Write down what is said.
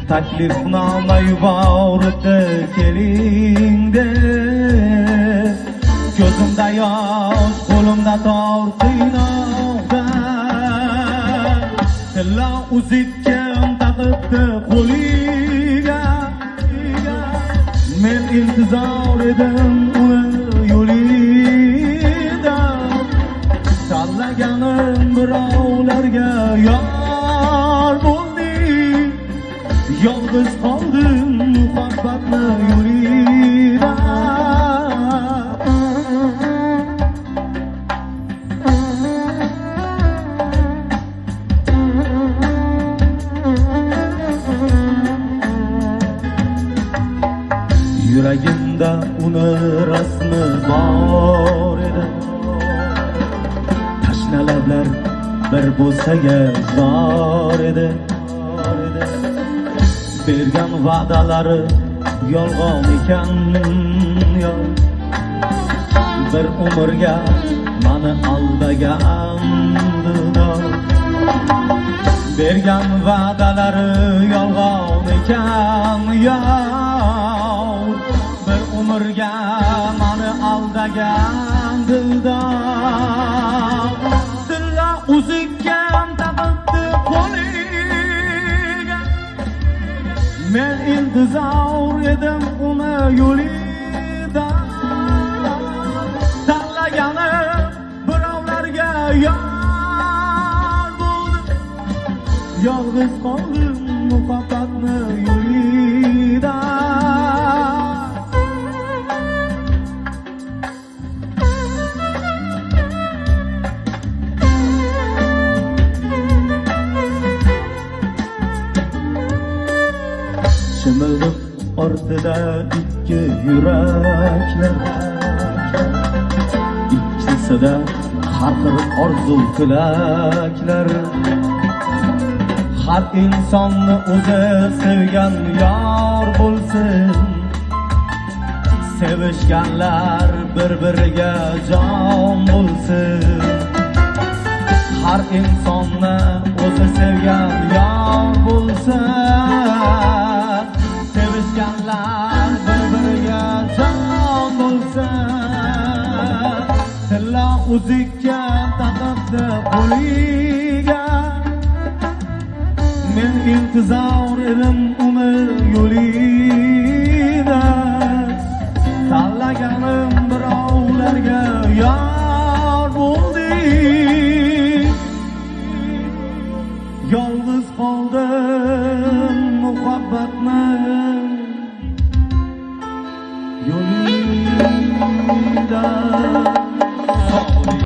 taklifnoma yubordi keling deb. Ko'zimda yosh, qo'limda tor qiynoqda, tilla uzukkim taqibdi qo'liga. Men intizor edim uni yo'lida, tanlaganim birovlarga yor bo'ldi. Yolg'iz qoldim muhabbatni yo'lida. Yuragimda uni rasmi bor edi, tashna lablar bir bo'lsaga zor edi. Bergan va'dalari yolg'on ekan yo, bir umrga mani aldagan dildosh. Bergan va'dalari yolg'on ekan yo, bir umrga mani aldagan dildosh. Tilla uzukkim taqibdi qo'liga, men intizor edim uni yo'lida. Tanlaganim birovlarga yor bo'ldi. Yolg'iz qoldim muhabbatni yo'lida. Shimildiq ortida ikki yuraklar, ikkisida har xil orzu tilaklar. Har insonni o'zi sevgan yor bo'lsin, sevishganlar bir-biriga jon bo'lsin. Har insonni o'zi sevgan yor bo'lsin, sevishganlar bir-biriga jon bo'lsin. Tilla uzukka taqibdi qo'liga, men intizor edim uni yo'lida. Tanlaganim birovlarga yor bo'ldi. Yolg'iz qoldim muhabbatni yo'lida.